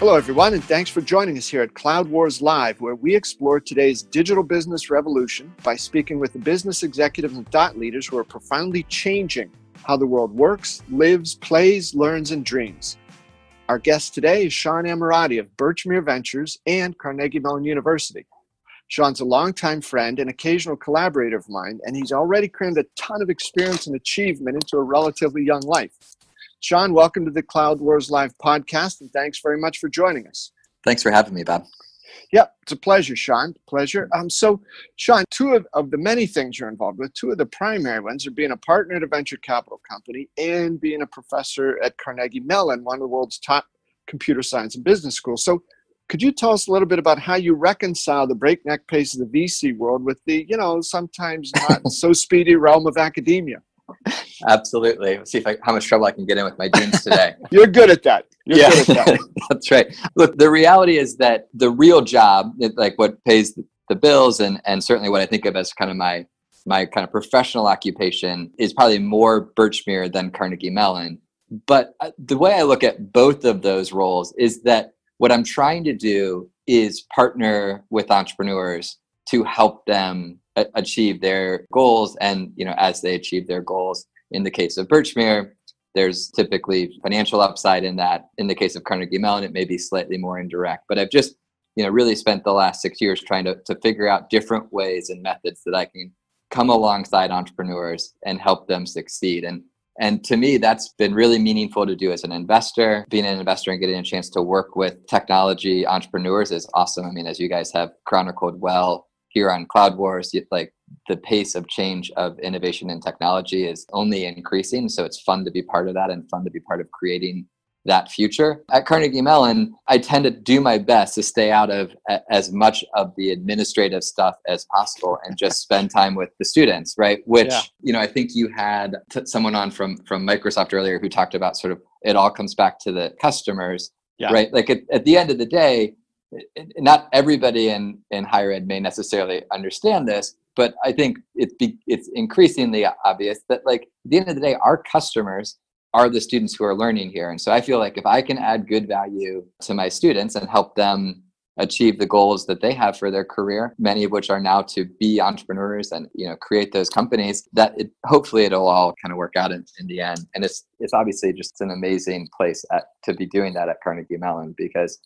Hello, everyone, and thanks for joining us here at Cloud Wars Live, where we explore today's digital business revolution by speaking with the business executives and thought leaders who are profoundly changing how the world works, lives, plays, learns, and dreams. Our guest today is Sean Ammirati of Birchmere Ventures and Carnegie Mellon University. Sean's a longtime friend and occasional collaborator of mine, and he's already crammed a ton of experience and achievement into a relatively young life. Sean, welcome to the Cloud Wars Live podcast, and thanks very much for joining us. Thanks for having me, Bob. Yeah, it's a pleasure, Sean. Pleasure. So, Sean, two of the many things you're involved with, two of the primary ones are being a partner at a venture capital company and being a professor at Carnegie Mellon, one of the world's top computer science and business schools. So, could you tell us a little bit about how you reconcile the breakneck pace of the VC world with the, sometimes not so speedy realm of academia? Absolutely. Let's see how much trouble I can get in with my deans today. You're good at that. Good at that. That's right. Look, the reality is that the real job, like what pays the bills and certainly what I think of as kind of my kind of professional occupation is probably more Birchmere than Carnegie Mellon. But the way I look at both of those roles is that what I'm trying to do is partner with entrepreneurs to help them achieve their goals. And, as they achieve their goals, in the case of Birchmere, there's typically financial upside in that. In the case of Carnegie Mellon, it may be slightly more indirect. But I've just, really spent the last 6 years trying to figure out different ways and methods that I can come alongside entrepreneurs and help them succeed. And to me, that's been really meaningful to do as an investor. Being an investor and getting a chance to work with technology entrepreneurs is awesome. I mean, as you guys have chronicled well here on Cloud Wars, like the pace of change of innovation and technology is only increasing. So it's fun to be part of that and fun to be part of creating that future. At Carnegie Mellon, I tend to do my best to stay out of as much of the administrative stuff as possible and just spend time with the students, right? Which, I think you had someone on from Microsoft earlier who talked about sort of it all comes back to the customers, right? Like at the end of the day, not everybody in higher ed may necessarily understand this, but I think it's increasingly obvious that, like, at the end of the day, our customers are the students who are learning here. And so I feel like if I can add good value to my students and help them achieve the goals that they have for their career, many of which are now to be entrepreneurs and, create those companies, that hopefully it'll all kind of work out in the end. And it's obviously just an amazing place to be doing that at Carnegie Mellon, because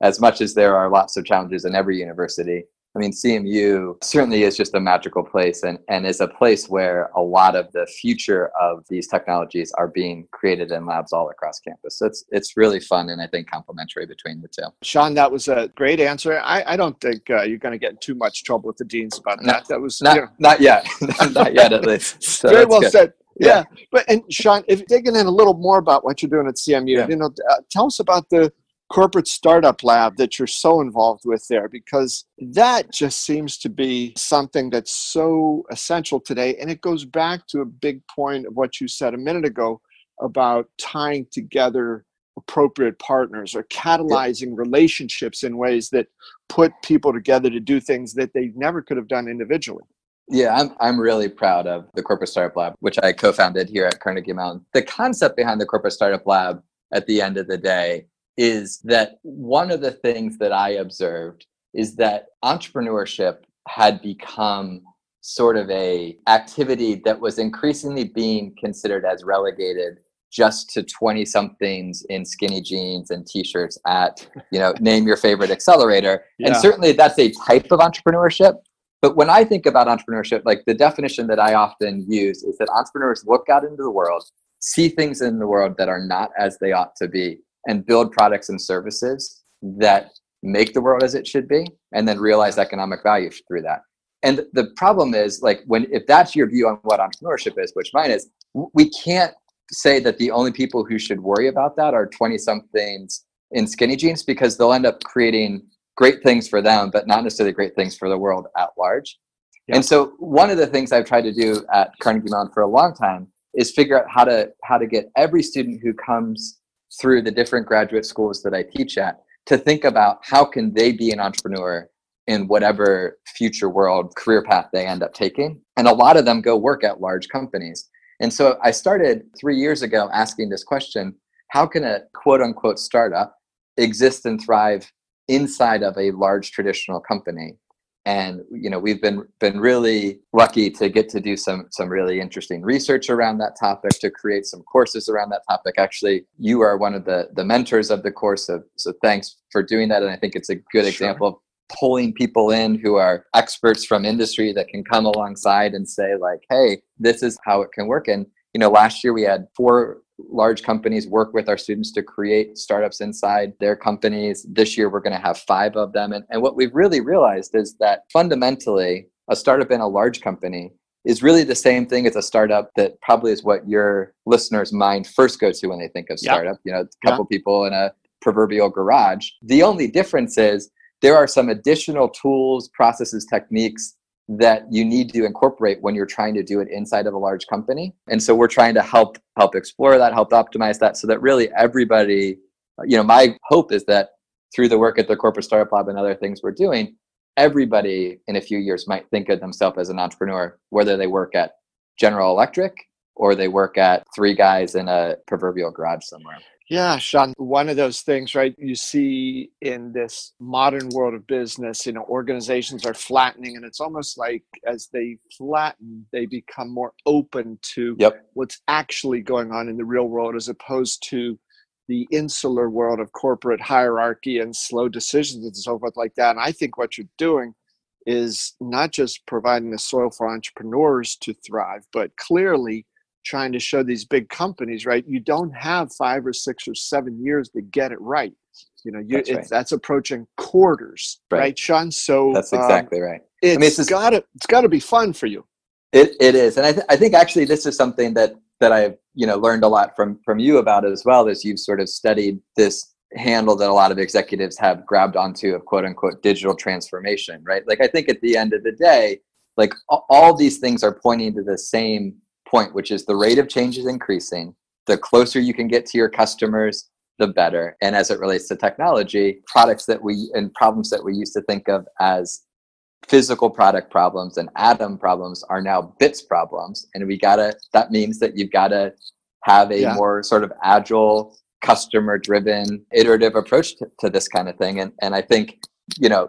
as much as there are lots of challenges in every university, I mean, CMU certainly is just a magical place and is a place where a lot of the future of these technologies are being created in labs all across campus. So it's really fun and I think complementary between the two. Sean, that was a great answer. I don't think you're going to get in too much trouble with the deans about that. That was not yet, not yet at least. So very well said. Yeah. And Sean, if you're digging in a little more about what you're doing at CMU, tell us about the corporate startup lab that you're so involved with there, because that just seems to be something that's so essential today. And it goes back to a big point of what you said a minute ago about tying together appropriate partners or catalyzing relationships in ways that put people together to do things that they never could have done individually. Yeah, I'm really proud of the Corporate Startup Lab, which I co-founded here at Carnegie Mellon. The concept behind the Corporate Startup Lab at the end of the day is that one of the things that I observed is that entrepreneurship had become sort of a activity that was increasingly being considered as relegated just to 20-somethings in skinny jeans and t-shirts at, name your favorite accelerator. And certainly that's a type of entrepreneurship. But when I think about entrepreneurship, like the definition that I often use is that entrepreneurs look out into the world, see things in the world that are not as they ought to be, and build products and services that make the world as it should be, and then realize economic value through that. And the problem is, like, if that's your view on what entrepreneurship is, which mine is, we can't say that the only people who should worry about that are 20-somethings in skinny jeans, because they'll end up creating great things for them, but not necessarily great things for the world at large. Yeah. And so one of the things I've tried to do at Carnegie Mellon for a long time is figure out how to get every student who comes through the different graduate schools that I teach at to think about how can they be an entrepreneur in whatever future world career path they end up taking. And a lot of them go work at large companies. And so I started 3 years ago asking this question: how can a quote unquote startup exist and thrive inside of a large traditional company. And we've been really lucky to get to do some really interesting research around that topic, to create some courses around that topic. Actually, you are one of the mentors of the course, so thanks for doing that. And I think it's a good example of pulling people in who are experts from industry that can come alongside and say like, hey, this is how it can work. And last year we had 4 large companies work with our students to create startups inside their companies. This year, we're going to have 5 of them. And what we've really realized is that fundamentally, a startup in a large company is really the same thing as a startup that probably is what your listeners' mind first go to when they think of startup. A couple people in a proverbial garage. The only difference is there are some additional tools, processes, techniques that you need to incorporate when you're trying to do it inside of a large company. And so we're trying to help explore that, help optimize that, so that really everybody, my hope is that through the work at the Corporate Startup Lab and other things we're doing, everybody in a few years might think of themselves as an entrepreneur, whether they work at General Electric or they work at 3 guys in a proverbial garage somewhere. Yeah, Sean, one of those things, right? You see in this modern world of business, organizations are flattening, and it's almost like as they flatten, they become more open to what's actually going on in the real world, as opposed to the insular world of corporate hierarchy and slow decisions and so forth like that. And I think what you're doing is not just providing the soil for entrepreneurs to thrive, but clearly trying to show these big companies, right? You don't have 5 or 6 or 7 years to get it right. That's approaching quarters, right, Sean? So that's exactly right. It's got to be fun for you. It is, and I think actually this is something that I've learned a lot from you about it as well, as you've sort of studied this handle that a lot of executives have grabbed onto of quote unquote digital transformation, right? Like I think at the end of the day, like all these things are pointing to the same point, which is the rate of change is increasing. The closer you can get to your customers, the better. And as it relates to technology, problems that we used to think of as physical product problems and atom problems are now bits problems. And that means that you've got to have a more sort of agile, customer-driven, iterative approach to this kind of thing. And I think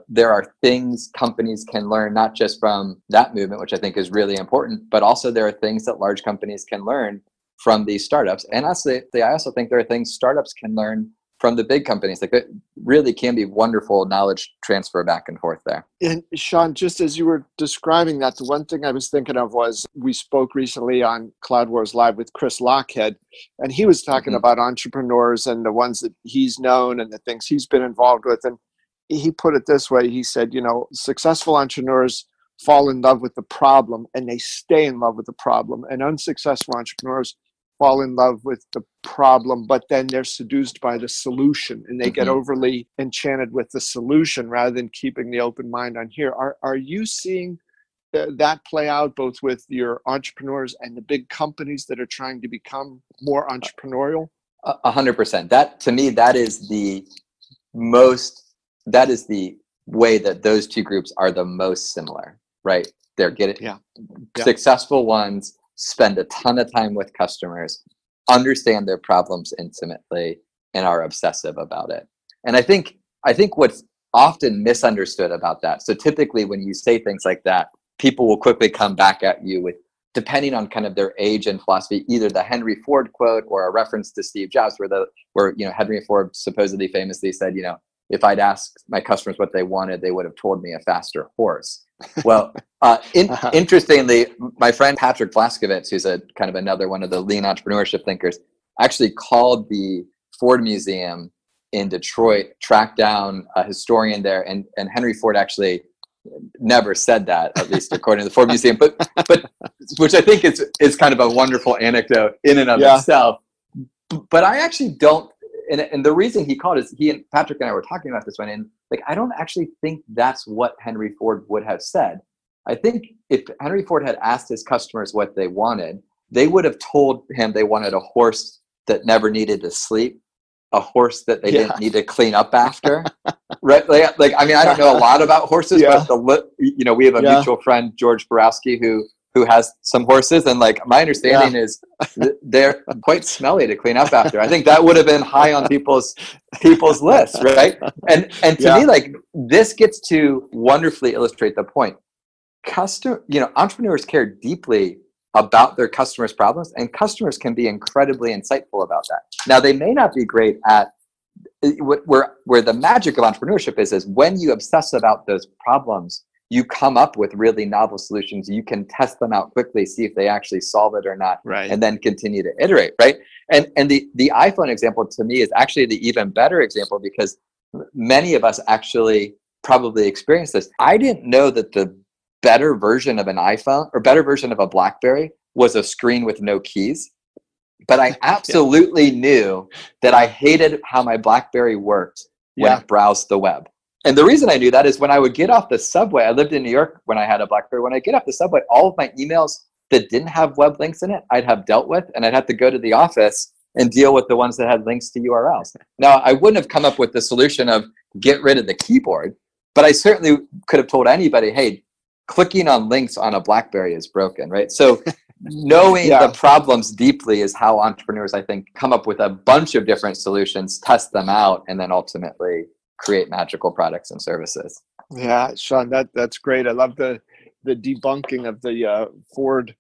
there are things companies can learn, not just from that movement, which I think is really important, but also there are things that large companies can learn from these startups. And honestly, I also think there are things startups can learn from the big companies. Like it really can be wonderful knowledge transfer back and forth there. And Sean, just as you were describing that, the one thing I was thinking of was we spoke recently on Cloud Wars Live with Chris Lockhead, and he was talking about entrepreneurs and the ones that he's known and the things he's been involved with. And he put it this way. He said, successful entrepreneurs fall in love with the problem and they stay in love with the problem. And unsuccessful entrepreneurs fall in love with the problem, but then they're seduced by the solution and they get overly enchanted with the solution rather than keeping the open mind on here. Are you seeing that play out both with your entrepreneurs and the big companies that are trying to become more entrepreneurial? 100%. That, to me, that is the way that those two groups are the most similar, right? They're successful ones spend a ton of time with customers, understand their problems intimately, and are obsessive about it. And I think what's often misunderstood about that, so typically when you say things like that, people will quickly come back at you with, depending on kind of their age and philosophy, either the Henry Ford quote or a reference to Steve Jobs, where Henry Ford supposedly famously said, if I'd asked my customers what they wanted, they would have told me a faster horse. Well, interestingly, my friend Patrick Vlaskovitz, who's a kind of another one of the lean entrepreneurship thinkers, actually called the Ford Museum in Detroit, tracked down a historian there, and Henry Ford actually never said that, at least according to the Ford Museum, but which I think is kind of a wonderful anecdote in and of itself. But I actually don't. And the reason he called is he and Patrick and I were talking about this one, and I don't actually think that's what Henry Ford would have said. I think if Henry Ford had asked his customers what they wanted, they would have told him they wanted a horse that never needed to sleep, a horse that they didn't need to clean up after, right? I mean, I don't know a lot about horses, but we have a mutual friend, George Borowski, who who has some horses, and like my understanding is they're quite smelly to clean up after. I think that would have been high on people's lists, right? And to me, like, this gets to wonderfully illustrate the point. Entrepreneurs care deeply about their customers' problems, and customers can be incredibly insightful about that. Now, they may not be great at where the magic of entrepreneurship is when you obsess about those problems, you come up with really novel solutions. You can test them out quickly, see if they actually solve it or not, right, and then continue to iterate, right? And the iPhone example to me is actually the even better example, because many of us actually probably experienced this. I didn't know that the better version of an iPhone or better version of a BlackBerry was a screen with no keys. But I absolutely knew that I hated how my BlackBerry worked when it browsed the web. And the reason I knew that is when I would get off the subway, I lived in New York when I had a BlackBerry. When I get off the subway, all of my emails that didn't have web links in it, I'd have dealt with, and I'd have to go to the office and deal with the ones that had links to URLs. Now, I wouldn't have come up with the solution of get rid of the keyboard, but I certainly could have told anybody, hey, clicking on links on a BlackBerry is broken, right? So knowing the problems deeply is how entrepreneurs, I think, come up with a bunch of different solutions, test them out, and then ultimately create magical products and services. Yeah, Sean, that's great. I love the debunking of the Ford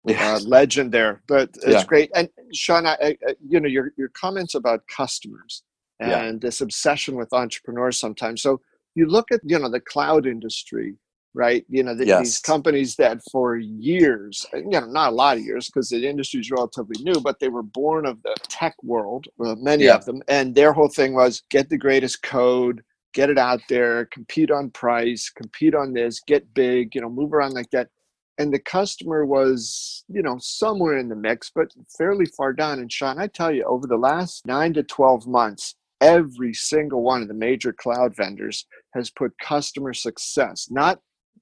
legend there, but it's great. And Sean, I your comments about customers and this obsession with entrepreneurs sometimes. So you look at the cloud industry, right? These companies that for years, not a lot of years because the industry is relatively new, but they were born of the tech world, many of them. And their whole thing was get the greatest code, get it out there, compete on price, compete on this, get big, move around like that. And the customer was, somewhere in the mix, but fairly far down. And Sean, I tell you, over the last 9 to 12 months, every single one of the major cloud vendors has put customer success, not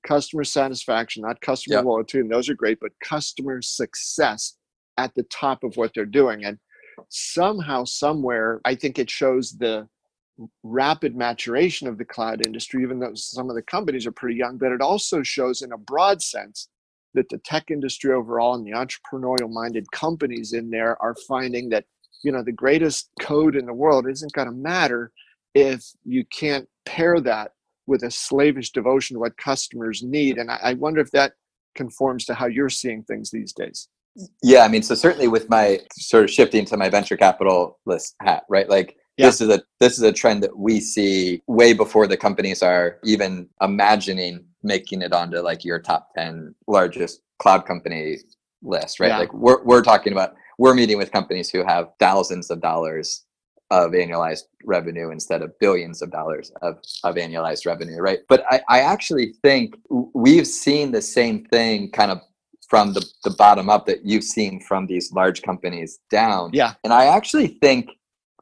customer satisfaction, not customer loyalty, and those are great, but customer success at the top of what they're doing. And somehow, somewhere, I think it shows the rapid maturation of the cloud industry, even though some of the companies are pretty young, but it also shows in a broad sense that the tech industry overall and the entrepreneurial minded companies in there are finding that, the greatest code in the world isn't going to matter if you can't pair that with a slavish devotion to what customers need. And I wonder if that conforms to how you're seeing things these days. Yeah, I mean, so certainly with my sort of shifting to my venture capitalist hat, right? Like this is a trend that we see way before the companies are even imagining making it onto like your top 10 largest cloud company list, right? Like we're talking about, we're meeting with companies who have thousands of dollars of annualized revenue instead of billions of dollars of annualized revenue, right? But I actually think we've seen the same thing kind of from the bottom up that you've seen from these large companies down. Yeah. And I actually think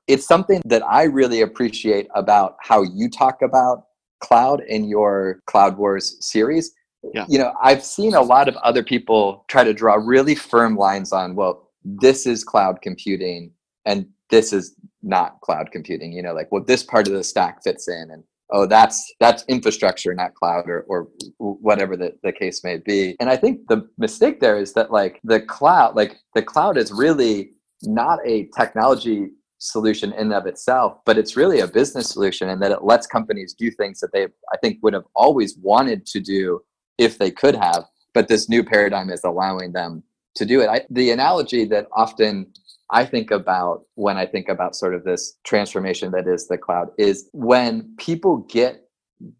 it's something that I really appreciate about how you talk about cloud in your Cloud Wars series. Yeah. I've seen a lot of other people try to draw really firm lines on, well, this is cloud computing and this is not cloud computing, like, well, this part of the stack fits in, and that's infrastructure, not cloud, or whatever the case may be. And I think the mistake there is that the cloud is really not a technology solution in and of itself, but it's really a business solution, and that it lets companies do things that they, I think, would have always wanted to do if they could have, but this new paradigm is allowing them to do it. The analogy that often I think about when I think about sort of this transformation that is the cloud is when people get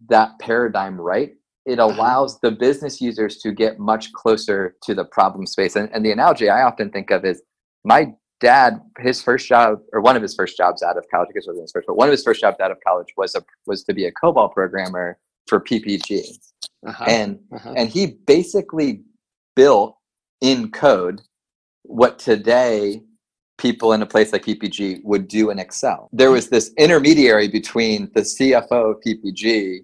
that paradigm right, it allows the business users to get much closer to the problem space. And the analogy I often think of is my dad, his first job, or one of his first jobs out of college, I guess it wasn't his first, but one of his first jobs out of college was to be a COBOL programmer for PPG. And he basically built in code what today people in a place like PPG would do in Excel. There was this intermediary between the CFO of PPG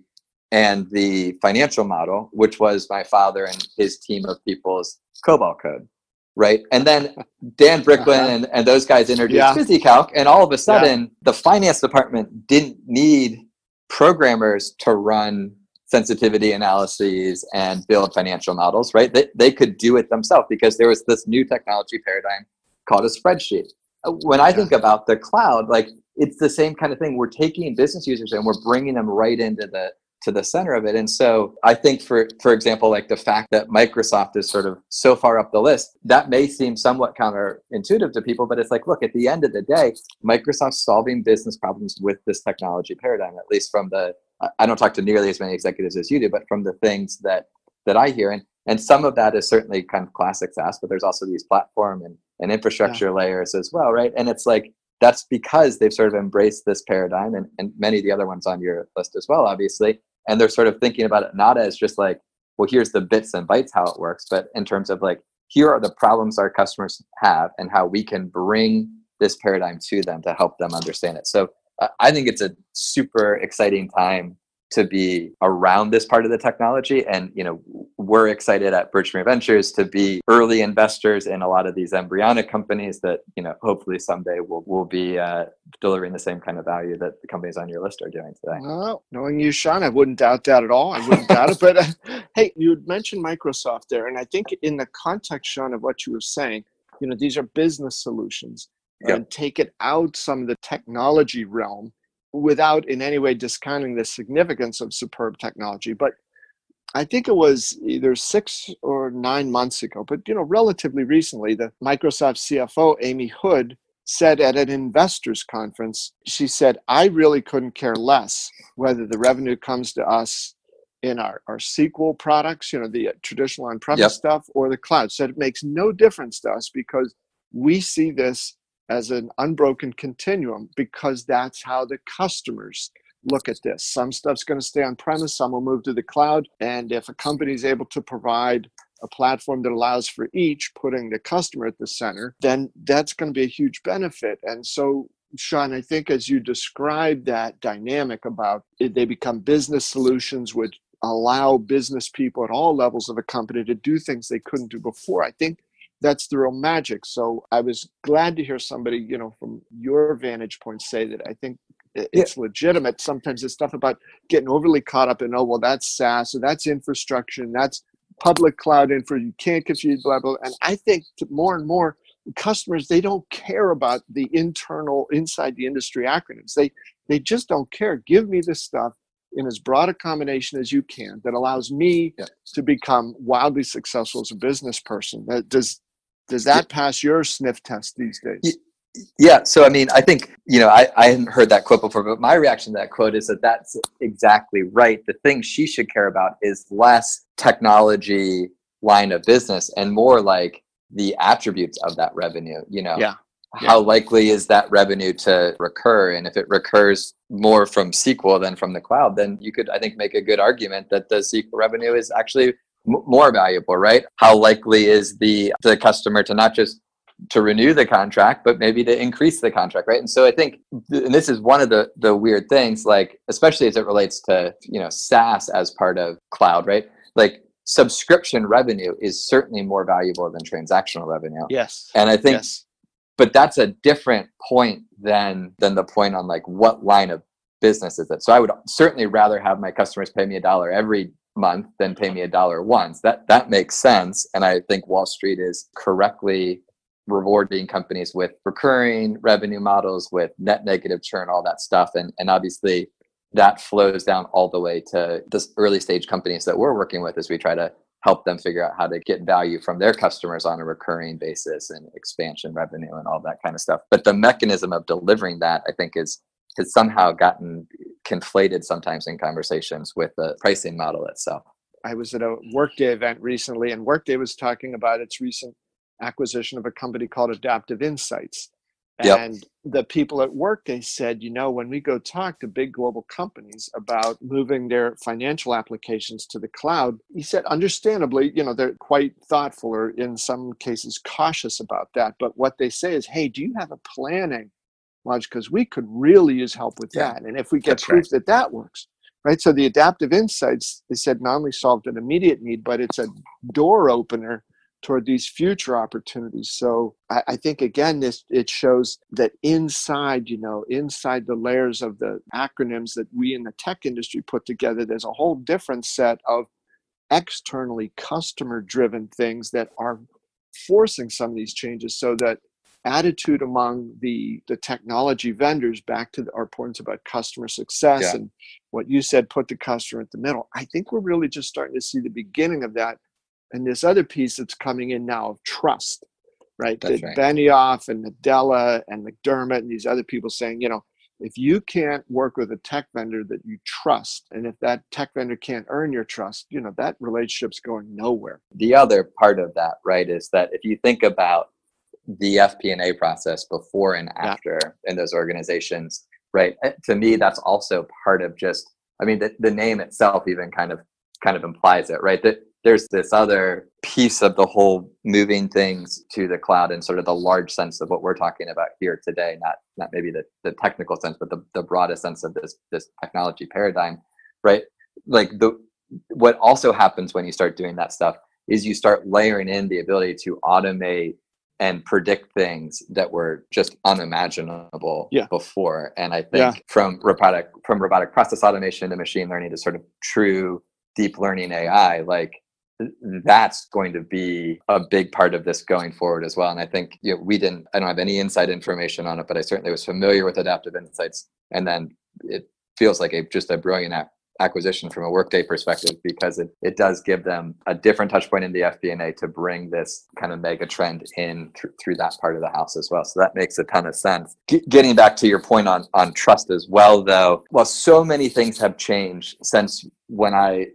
and the financial model, which was my father and his team of people's COBOL code, right? And then Dan Bricklin and those guys introduced VisiCalc, and all of a sudden, the finance department didn't need programmers to run sensitivity analyses and build financial models, right? They could do it themselves because there was this new technology paradigm called a spreadsheet. When I think about the cloud, like it's the same kind of thing. We're taking business users and we're bringing them right into the center of it. And so I think for example, like the fact that Microsoft is sort of so far up the list, that may seem somewhat counterintuitive to people, but it's like, look, at the end of the day, Microsoft's solving business problems with this technology paradigm, at least from I don't talk to nearly as many executives as you do, but from the things that I hear. And some of that is certainly kind of classic SaaS, but there's also these platform and infrastructure layers as well, right? And it's like, that's because they've sort of embraced this paradigm and many of the other ones on your list as well, obviously. And they're sort of thinking about it not as just like, well, here's the bits and bytes how it works, but in terms of like, here are the problems our customers have and how we can bring this paradigm to them to help them understand it. So I think it's a super exciting time to be around this part of the technology. And, we're excited at Birchmere Ventures to be early investors in a lot of these embryonic companies that, hopefully someday will be delivering the same kind of value that the companies on your list are doing today. Well, knowing you, Sean, I wouldn't doubt that at all. I wouldn't doubt it. But hey, you had mentioned Microsoft there. And I think in the context, Sean, of what you were saying, these are business solutions and take it out some of the technology realm without in any way discounting the significance of superb technology. But I think it was either 6 or 9 months ago, but relatively recently, the Microsoft CFO, Amy Hood, said at an investors conference, she said, I really couldn't care less whether the revenue comes to us in our SQL products, the traditional on-premise stuff, or the cloud. So it makes no difference to us because we see this as an unbroken continuum because that's how the customers look at this. Some stuff's going to stay on premise, some will move to the cloud. And if a company is able to provide a platform that allows for each, putting the customer at the center, then that's going to be a huge benefit. And so, Sean, I think as you describe that dynamic about it, they become business solutions which allow business people at all levels of a company to do things they couldn't do before. I think that's the real magic. So I was glad to hear somebody, from your vantage point say that. I think it's legitimate. Sometimes it's stuff about getting overly caught up in, well, that's SaaS, or that's infrastructure, and that's public cloud infra. You can't confuse blah, blah. And I think more and more customers, they don't care about the internal, inside the industry acronyms. They just don't care. Give me this stuff in as broad a combination as you can that allows me to become wildly successful as a business person. Does that pass your sniff test these days? Yeah. So, I mean, I think, I hadn't heard that quote before, but my reaction to that quote is that that's exactly right. The thing she should care about is less technology line of business and more like the attributes of that revenue, How likely is that revenue to recur? And if it recurs more from SQL than from the cloud, then you could, I think, make a good argument that the SQL revenue is actually more valuable, right? How likely is the customer to not just to renew the contract, but maybe to increase the contract, right? And so I think, and this is one of the weird things, like, especially as it relates to, SaaS as part of cloud, right? Like subscription revenue is certainly more valuable than transactional revenue. Yes. And I think, but that's a different point than the point on like what line of business is it. So I would certainly rather have my customers pay me $1 every month than pay me $1 once. That makes sense. And I think Wall Street is correctly rewarding companies with recurring revenue models, with net negative churn, all that stuff. And obviously that flows down all the way to this early stage companies that we're working with as we try to help them figure out how to get value from their customers on a recurring basis and expansion revenue and all that kind of stuff. But the mechanism of delivering that, I think, has somehow gotten conflated sometimes in conversations with the pricing model itself. I was at a Workday event recently, and Workday was talking about its recent acquisition of a company called Adaptive Insights. And the people at Workday said, when we go talk to big global companies about moving their financial applications to the cloud, he said, understandably, they're quite thoughtful or in some cases cautious about that. But what they say is, hey, do you have a planning? Because we could really use help with that. And if we get proof that works, right? So the Adaptive Insights, they said, not only solved an immediate need, but it's a door opener toward these future opportunities. So I think, again, it shows that inside the layers of the acronyms that we in the tech industry put together, there's a whole different set of externally customer-driven things that are forcing some of these changes, so that attitude among the technology vendors, back to our points about customer success and what you said, put the customer at the middle. I think we're really just starting to see the beginning of that. And this other piece that's coming in now of trust, right? That right. Benioff and Nadella and McDermott and these other people saying, if you can't work with a tech vendor that you trust, and if that tech vendor can't earn your trust, that relationship's going nowhere. The other part of that, right, is that if you think about the FP&A process before and after in those organizations, right, to me, that's also part of just, the name itself even kind of implies it, right? That there's this other piece of the whole moving things to the cloud in sort of the large sense of what we're talking about here today, not maybe the technical sense, but the broadest sense of this technology paradigm, right? Like what also happens when you start doing that stuff is you start layering in the ability to automate and predict things that were just unimaginable before. And I think from robotic process automation to machine learning to sort of true deep learning AI, like that's going to be a big part of this going forward as well. And I think I don't have any inside information on it, but I certainly was familiar with Adaptive Insights. And then it feels like just a brilliant acquisition from a Workday perspective, because it does give them a different touch point in the FP&A to bring this kind of mega trend in through that part of the house as well. So that makes a ton of sense. Getting back to your point on trust as well, though, well, so many things have changed since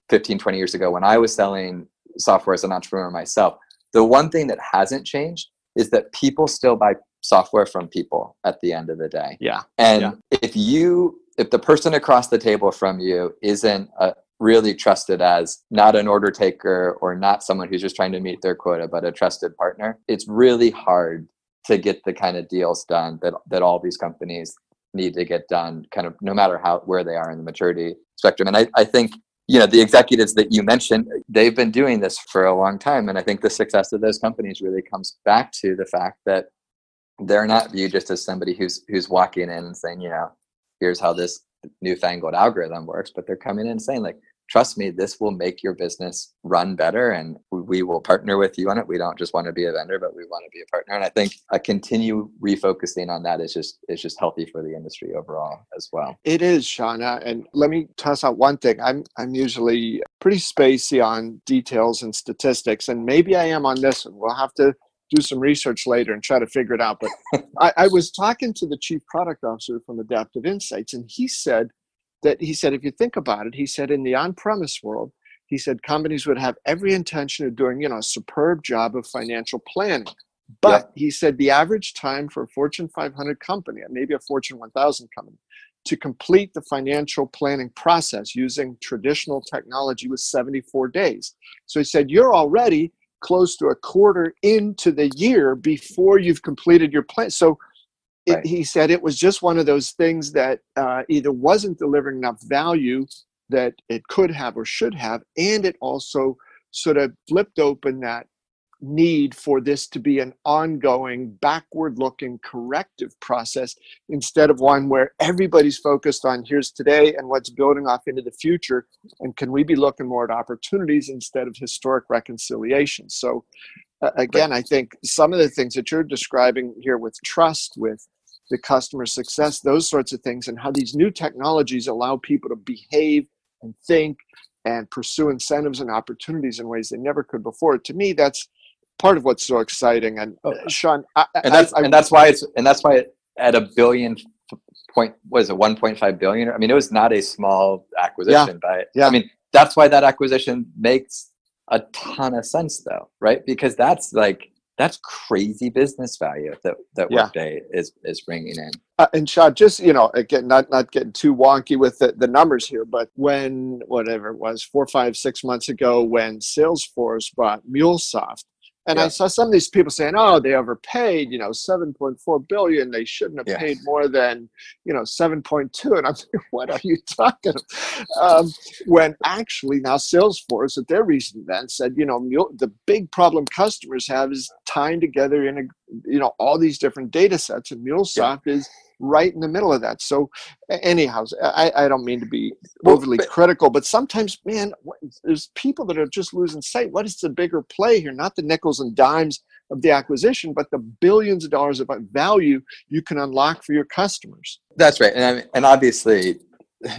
15, 20 years ago, when I was selling software as an entrepreneur myself. The one thing that hasn't changed is that people still buy software from people at the end of the day. Yeah. And if the person across the table from you isn't really trusted as not an order taker or not someone who's just trying to meet their quota, but a trusted partner, it's really hard to get the kind of deals done that all these companies need to get done, kind of no matter where they are in the maturity spectrum. And I think, the executives that you mentioned, they've been doing this for a long time. And I think the success of those companies really comes back to the fact that they're not viewed just as somebody who's walking in and saying, here's how this newfangled algorithm works, but they're coming in and saying, like, trust me, this will make your business run better, and we will partner with you on it. We don't just want to be a vendor, but we want to be a partner. And I think a continue refocusing on that is just healthy for the industry overall as well. It is, Shauna. And let me toss out one thing. I'm usually pretty spacey on details and statistics, and maybe I am on this one. We'll have to do some research later and try to figure it out. But I was talking to the chief product officer from Adaptive Insights, and he said, if you think about it, he said in the on-premise world, he said companies would have every intention of doing, a superb job of financial planning. But he said the average time for a Fortune 500 company, and maybe a Fortune 1000 company, to complete the financial planning process using traditional technology was 74 days. So he said, you're already close to a quarter into the year before you've completed your plan. So he said it was just one of those things that either wasn't delivering enough value that it could have or should have, and it also sort of flipped open that need for this to be an ongoing, backward-looking corrective process instead of one where everybody's focused on here's today and what's building off into the future, and can we be looking more at opportunities instead of historic reconciliation. So again, I think some of the things that you're describing here with trust, with the customer success, those sorts of things, and how these new technologies allow people to behave and think and pursue incentives and opportunities in ways they never could before. To me, that's part of what's so exciting. And Sean, that's why at $1 billion was it 1.5 billion? I mean, it was not a small acquisition, I mean, that's why that acquisition makes a ton of sense, though, right? Because that's crazy business value that Workday is bringing in. And Sean, just, again, not getting too wonky with the numbers here, but when, whatever it was, 4, 5, 6 months ago, when Salesforce bought MuleSoft, And I saw some of these people saying, "Oh, they overpaid. 7.4 billion. They shouldn't have paid more than 7.2." And I'm thinking, "What are you talking about?" When actually now Salesforce at their recent event said, the big problem customers have is tying together in all these different data sets, and MuleSoft is right in the middle of that. So anyhow, I don't mean to be overly critical, but sometimes, man, there's people that are just losing sight. What is the bigger play here? Not the nickels and dimes of the acquisition, but the billions of dollars of value you can unlock for your customers. That's right. And obviously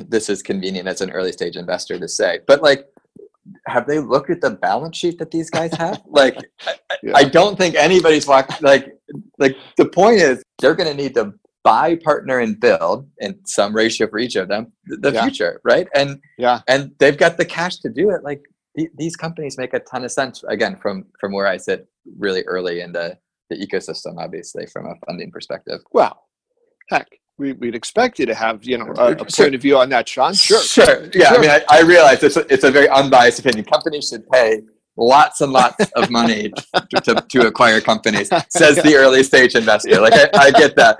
this is convenient as an early stage investor to say, but have they looked at the balance sheet that these guys have? I don't think anybody's walked, the point is they're going to need to buy, partner, and build in some ratio for each of them the future, right? And they've got the cash to do it. These companies make a ton of sense, again, from where I sit really early in the ecosystem, obviously from a funding perspective. Well, heck, we'd expect you to have a point of view on that, Sean. Sure. Yeah, sure. I mean, I realize it's a very unbiased opinion. Companies should pay lots and lots of money to acquire companies, says the early stage investor. I get that.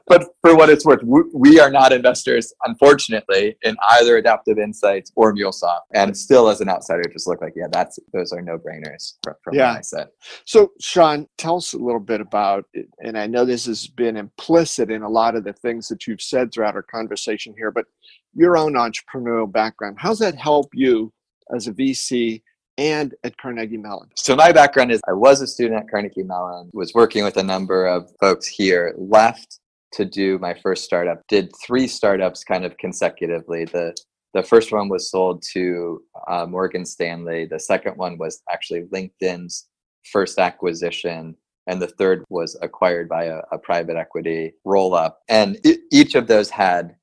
But for what it's worth, we are not investors, unfortunately, in either Adaptive Insights or MuleSoft. And still, as an outsider, just look like, those are no-brainers from what I said. So, Sean, tell us a little bit about it. And I know this has been implicit in a lot of the things that you've said throughout our conversation here, but your own entrepreneurial background, how's that help you as a VC and at Carnegie Mellon? So my background is I was a student at Carnegie Mellon, was working with a number of folks here, left to do my first startup, did 3 startups kind of consecutively. The first one was sold to Morgan Stanley. The second one was actually LinkedIn's first acquisition. And the third was acquired by a private equity roll-up. And each of those had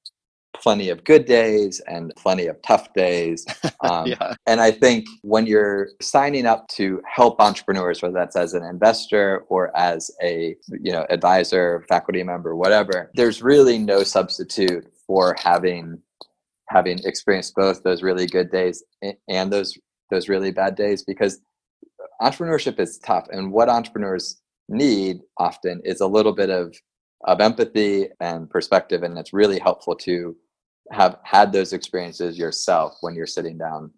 plenty of good days and plenty of tough days. And I think when you're signing up to help entrepreneurs, whether that's as an investor or as a advisor, faculty member, whatever, there's really no substitute for having experienced both those really good days and those really bad days, because entrepreneurship is tough. And what entrepreneurs need often is a little bit of empathy and perspective. And it's really helpful to have had those experiences yourself when you're sitting down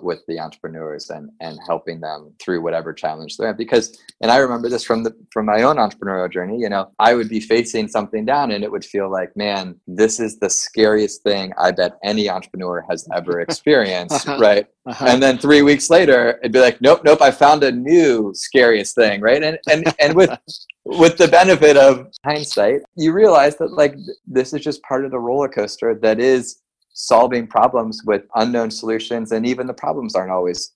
with the entrepreneurs and helping them through whatever challenge they're in. Because, and I remember this from my own entrepreneurial journey, I would be facing something down and it would feel like, man, this is the scariest thing I bet any entrepreneur has ever experienced, right? And then 3 weeks later, it'd be like, nope, I found a new scariest thing, right? And with the benefit of hindsight, you realize that this is just part of the roller coaster that is solving problems with unknown solutions, and even the problems aren't always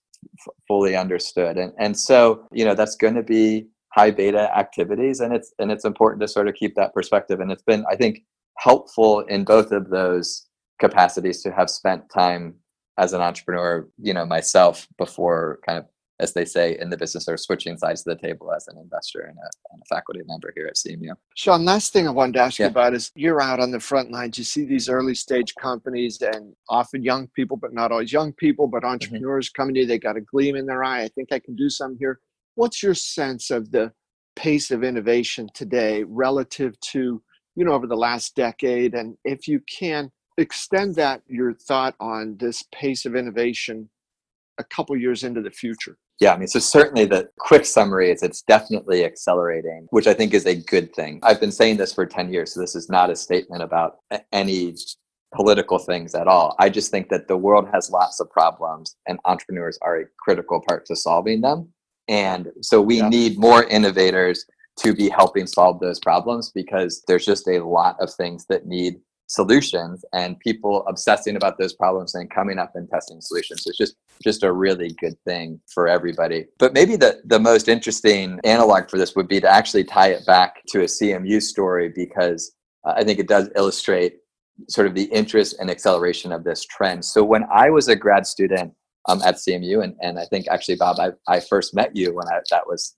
fully understood. And so, that's going to be high beta activities, and it's important to sort of keep that perspective. And it's been, I think, helpful in both of those capacities to have spent time as an entrepreneur, myself before kind of, as they say in the business, or switching sides of the table as an investor and a faculty member here at CMU. Sean, last thing I wanted to ask you about is you're out on the front lines. You see these early stage companies and often young people, but not always young people, but entrepreneurs coming to you. They got a gleam in their eye. I think I can do something here. What's your sense of the pace of innovation today relative to, over the last decade? And if you can extend your thought on this pace of innovation a couple years into the future. Yeah, I mean, so certainly the quick summary is it's definitely accelerating, which I think is a good thing. I've been saying this for 10 years, so this is not a statement about any political things at all. I just think that the world has lots of problems and entrepreneurs are a critical part to solving them. And so we need more innovators to be helping solve those problems, because there's just a lot of things that need solutions, and people obsessing about those problems and coming up and testing solutions. It's just a really good thing for everybody. But maybe the most interesting analog for this would be to actually tie it back to a CMU story, because I think it does illustrate sort of the interest and acceleration of this trend. So when I was a grad student at CMU, and I think actually, Bob, I first met you when that was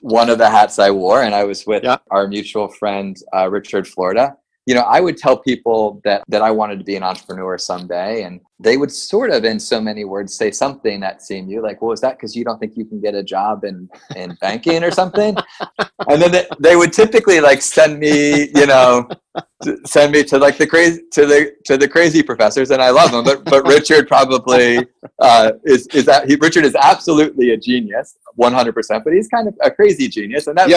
one of the hats I wore, and I was with our mutual friend, Richard Florida. I would tell people that I wanted to be an entrepreneur someday, and they would sort of, in so many words, say something at CMU like, well, is that because you don't think you can get a job in banking or something? And then they would typically like send me to like the crazy professors, and I love them, but Richard probably Richard is absolutely a genius, 100%, but he's kind of a crazy genius, and that's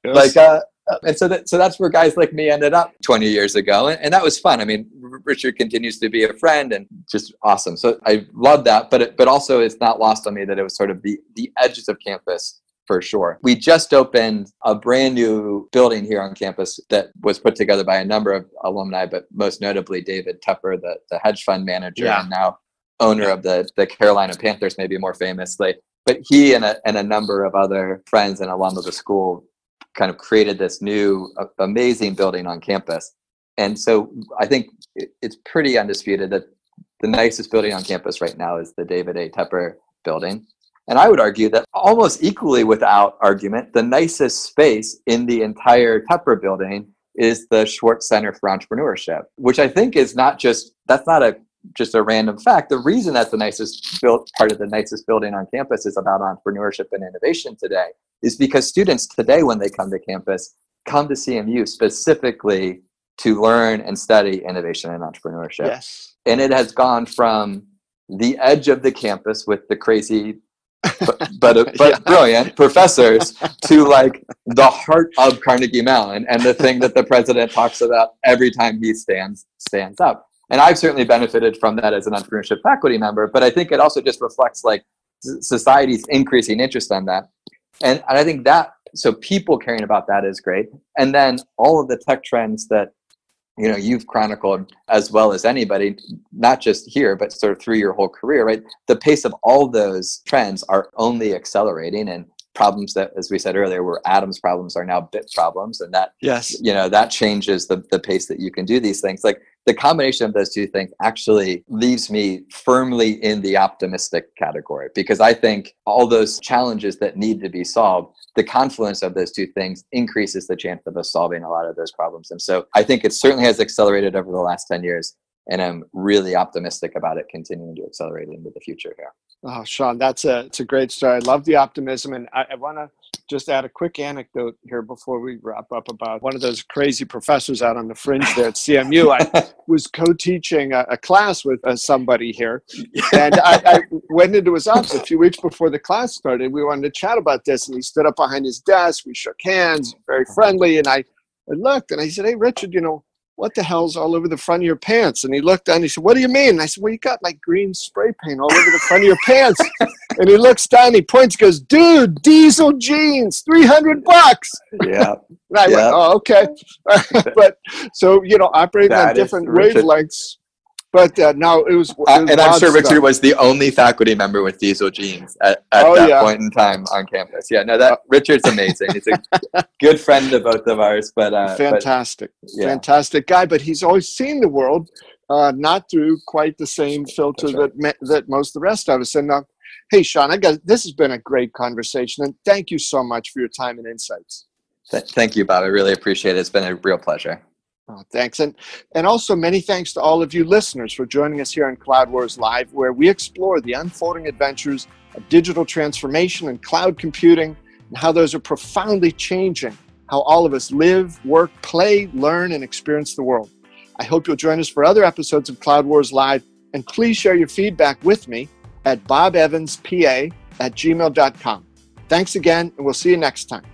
good. And so that's where guys like me ended up 20 years ago. And that was fun. I mean, Richard continues to be a friend and just awesome. So I love that. But also it's not lost on me that it was sort of the edges of campus for sure. We just opened a brand new building here on campus that was put together by a number of alumni, but most notably David Tepper, the hedge fund manager and now owner of the Carolina Panthers, maybe more famously. But he and a number of other friends and alum of the school kind of created this new amazing building on campus. And so I think it's pretty undisputed that the nicest building on campus right now is the David A. Tepper building. And I would argue that almost equally without argument, the nicest space in the entire Tepper building is the Schwartz Center for Entrepreneurship, which I think is that's not just a random fact. The reason that's the nicest part of the nicest building on campus is about entrepreneurship and innovation today is because students today, when they come to campus, come to CMU specifically to learn and study innovation and entrepreneurship. Yes. And it has gone from the edge of the campus with the crazy but brilliant professors to like the heart of Carnegie Mellon and the thing that the president talks about every time he stands up. And I've certainly benefited from that as an entrepreneurship faculty member, but I think it also just reflects like society's increasing interest in that. And I think so people caring about that is great. And then all of the tech trends that, you've chronicled as well as anybody, not just here, but sort of through your whole career, right? The pace of all those trends are only accelerating, and problems that, as we said earlier, were atoms problems are now bit problems. And that, that changes the pace that you can do these things. Like the combination of those two things actually leaves me firmly in the optimistic category, because I think all those challenges that need to be solved, the confluence of those two things increases the chance of us solving a lot of those problems. And so I think it certainly has accelerated over the last 10 years. And I'm really optimistic about it continuing to accelerate into the future here. Oh, Sean, it's a great story. I love the optimism. And I want to just add a quick anecdote here before we wrap up about one of those crazy professors out on the fringe there at CMU. I was co-teaching a class with somebody here. And I went into his office a few weeks before the class started. We wanted to chat about this. And he stood up behind his desk. We shook hands, very friendly. And I looked and I said, hey, Richard, what the hell's all over the front of your pants? And he looked down and he said, what do you mean? And I said, well, you got like green spray paint all over the front of your pants. And he looks down, he points, goes, dude, diesel jeans, $300. Yeah. And I went, oh, okay. But so, operating on different wavelengths. But no, it was and I'm sure Richard was the only faculty member with diesel jeans at that point in time on campus. Yeah, no, Richard's amazing. He's a good friend of both of ours. But fantastic guy. But he's always seen the world not through quite the same filter that most of the rest of us. And hey, Sean, this has been a great conversation, and thank you so much for your time and insights. Thank you, Bob. I really appreciate it. It's been a real pleasure. Oh, thanks. And also many thanks to all of you listeners for joining us here on Cloud Wars Live, where we explore the unfolding adventures of digital transformation and cloud computing and how those are profoundly changing how all of us live, work, play, learn, and experience the world. I hope you'll join us for other episodes of Cloud Wars Live, and please share your feedback with me at bobevanspa@gmail.com. Thanks again, and we'll see you next time.